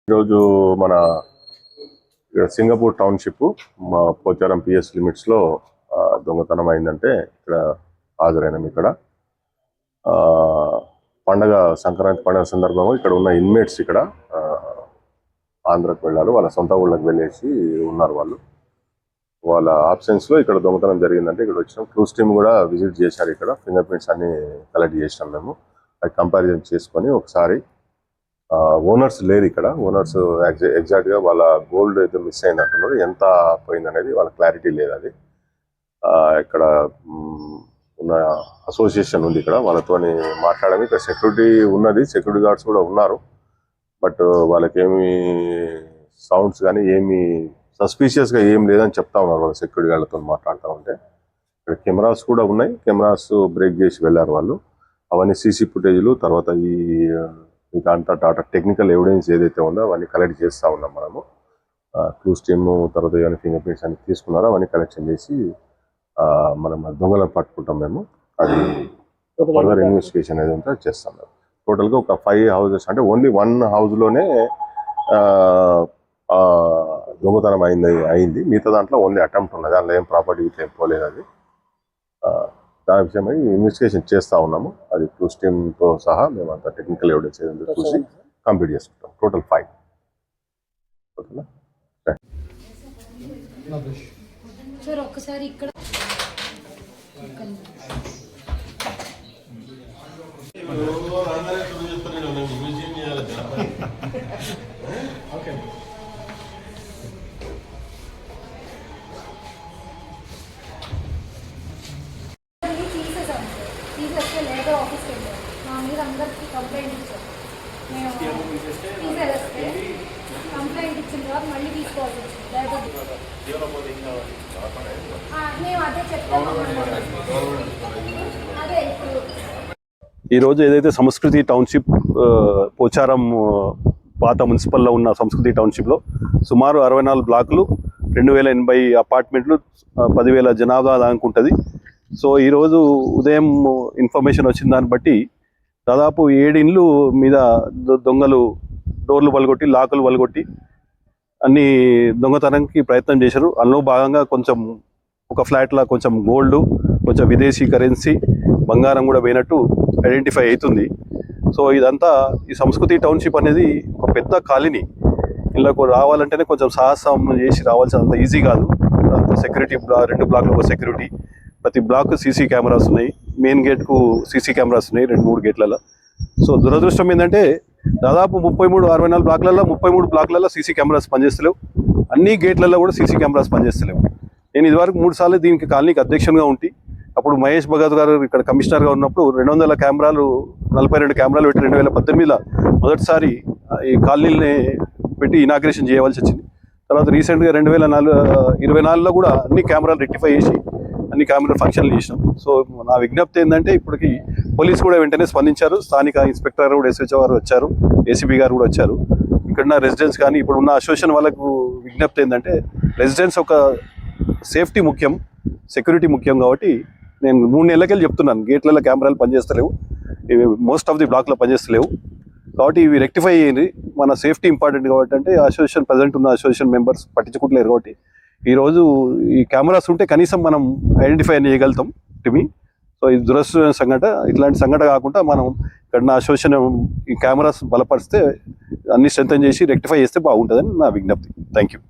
ఈరోజు మన Singapore township మా పోచారం పిఎస్ లిమిట్స్లో దొంగతనం అయిందంటే ఇక్కడ హాజరైనాం. ఇక్కడ సంక్రాంతి పండుగ సందర్భంగా ఇక్కడ ఉన్న ఇన్మేట్స్ ఇక్కడ ఆంధ్రకు వెళ్ళారు, వాళ్ళ సొంత ఊళ్ళకి వెళ్ళేసి ఉన్నారు. వాళ్ళ ఆబ్సెన్స్లో ఇక్కడ దొంగతనం జరిగిందంటే ఇక్కడ వచ్చినాం. క్లూస్ టీమ్ కూడా విజిట్ చేశారు. ఇక్కడ ఫింగర్ ప్రింట్స్ అన్ని కలెక్ట్ చేసినాం. మేము అది కంపారిజన్ చేసుకొని ఒకసారి ఓనర్స్ లేరు ఇక్కడ. ఓనర్స్ ఎగ్జాక్ట్గా వాళ్ళ గోల్డ్ అయితే మిస్ అయింది అంటున్నారు. ఎంత పోయింది అనేది వాళ్ళ క్లారిటీ లేదు. అది ఇక్కడ ఉన్న అసోసియేషన్ ఉంది, ఇక్కడ వాళ్ళతో మాట్లాడము. ఇక్కడ సెక్యూరిటీ ఉన్నది, సెక్యూరిటీ గార్డ్స్ కూడా ఉన్నారు. బట్ వాళ్ళకేమి సౌండ్స్ కానీ ఏమి సస్పీషియస్గా ఏం లేదని చెప్తా ఉన్నారు. వాళ్ళ సెక్యూరిటీ గార్డ్లతో మాట్లాడుతూ ఉంటే ఇక్కడ కెమెరాస్ కూడా ఉన్నాయి. కెమెరాస్ బ్రేక్ చేసి వెళ్ళారు వాళ్ళు. అవన్నీ సీసీ ఫుటేజ్లు, తర్వాత ఇదంతా డాటా టెక్నికల్ ఎవిడెన్స్ ఏదైతే ఉందో అవన్నీ కలెక్ట్ చేస్తూ ఉన్నాం మనము. క్లూస్ టీమ్ తర్వాత ఏమైనా ఫింగర్ ప్రింట్స్ అన్ని తీసుకున్నారో అవన్నీ కలెక్షన్ చేసి మనం దొంగలను పట్టుకుంటాం. మేము అది ఫర్దర్ ఇన్వెస్టిగేషన్ ఏది ఉంటే చేస్తాం. మేము టోటల్గా ఒక 5 houses అంటే ఓన్లీ 1 house-లోనే దొంగతనం అయింది. మిగతా దాంట్లో ఓన్లీ అటెంప్ట్ ఉన్నది, అందులో ఏం ప్రాపర్టీ ఏం పోలేదు. అది దాని విషయమై ఇన్వెస్టిగేషన్ చేస్తూ ఉన్నాము. అది క్లూస్ టీమ్తో సహా మేము అంతా టెక్నికల్ ఎవిడెన్స్ ఏదైతే చూసి కంప్లీట్ చేసుకుంటాం. టోటల్ 5. ఒక్కసారి ఇక్కడ తీసేస్తే లేబర్ ఆఫీస్కి వెళ్ళారు. మా మీద అందరికీ కంప్లైంట్ ఇచ్చారు. మేము తీసేస్తే కంప్లైంట్ ఇచ్చిన తర్వాత మళ్ళీ తీసుకోవాల్సి వచ్చింది లేబర్. మేము అదే చెప్తాము. అదే ఇప్పుడు ఈరోజు ఏదైతే సంస్కృతి టౌన్షిప్ పోచారం పాత మున్సిపల్లో ఉన్న సంస్కృతి టౌన్షిప్లో సుమారు 64 బ్లాకులు, 2080 అపార్ట్మెంట్లు, 10,000 జనాభా దానికి ఉంటుంది. సో ఈరోజు ఉదయం ఇన్ఫర్మేషన్ వచ్చిన దాన్ని బట్టి దాదాపు 7 ఇండ్లు మీద దొంగలు డోర్లు పలగొట్టి, లాకులు పలగొట్టి అన్ని దొంగతనానికి ప్రయత్నం చేశారు. అందులో భాగంగా కొంచెం ఒక ఫ్లాట్లో కొంచెం గోల్డ్, కొంచెం విదేశీ కరెన్సీ, బంగారం కూడా పోయినట్టు ఐడెంటిఫై అవుతుంది. సో ఇదంతా ఈ సంస్కృతి టౌన్షిప్ అనేది ఒక పెద్ద కాలనీ. ఇళ్ళకు రావాలంటేనే కొంచెం సాహసం చేసి రావాల్సినంత ఈజీ కాదు. సెక్యూరిటీ 2 బ్లాక్లకు ఒక సెక్యూరిటీ, ప్రతి బ్లాక్ సీసీ కెమెరాస్ ఉన్నాయి. మెయిన్ గేట్కు సీసీ కెమెరాస్ ఉన్నాయి 2-3 గేట్లలో. సో దురదృష్టం ఏంటంటే దాదాపు 64 బ్లాక్లలో 33 బ్లాక్లలో సీసీ కెమెరాస్ పనిచేస్తలేవు. అన్ని గేట్లలో కూడా సీసీ కెమెరాస్ పనిచేస్తలేవు. నేను ఇదివరకు 3 సార్లు దీనికి కాలనీకి అధ్యక్షునిగా ఉండి, అప్పుడు మహేష్ భగత్ గారు ఇక్కడ కమిషనర్గా ఉన్నప్పుడు 200 కెమెరాలు, 42 కెమెరాలు పెట్టి 2018లో మొదటిసారి ఈ కాలనీని పెట్టి ఇనాగ్రేషన్ చేయవలసి వచ్చింది. తర్వాత రీసెంట్గా 2024లో కూడా అన్ని కెమెరాలు రెక్టిఫై చేసి అన్ని కెమెరా ఫంక్షన్లు చేసినాం. సో నా విజ్ఞప్తి ఏంటంటే ఇప్పటికి పోలీసు కూడా వెంటనే స్పందించారు. స్థానిక ఇన్స్పెక్టర్ కూడా SHO గారు వచ్చారు, ACP గారు కూడా వచ్చారు. ఇక్కడున్న రెసిడెంట్స్ కానీ ఇప్పుడున్న అసోసియేషన్ వాళ్ళకు విజ్ఞప్తి ఏంటంటే రెసిడెంట్స్ ఒక సేఫ్టీ ముఖ్యం, సెక్యూరిటీ ముఖ్యం. కాబట్టి నేను 3 నెలలకెళ్ళి చెప్తున్నాను, గేట్లలో కెమెరాలు పనిచేస్తలేవు, మోస్ట్ ఆఫ్ ది బ్లాక్లో పనిచేస్తలేవు. కాబట్టి ఇవి రెక్టిఫై అయ్యింది. మన సేఫ్టీ ఇంపార్టెంట్ కాబట్టి అంటే అసోసియేషన్ ప్రజెంట్ ఉన్న అసోసియేషన్ మెంబర్స్ పట్టించుకుంటలేరు. కాబట్టి ఈరోజు ఈ కెమెరాస్ ఉంటే కనీసం మనం ఐడెంటిఫై చేయగలుగుతాం టిమి. సో ఇది దురదృష్టమైన సంఘటన. ఇట్లాంటి సంఘటన కాకుండా మనం ఇక్కడ నా అసోసియేషన్ ఈ కెమెరాస్ బలపరిస్తే, అన్ని స్ట్రెంథెన్ చేసి రెక్టిఫై చేస్తే బాగుంటుందని నా విజ్ఞప్తి. Thank you.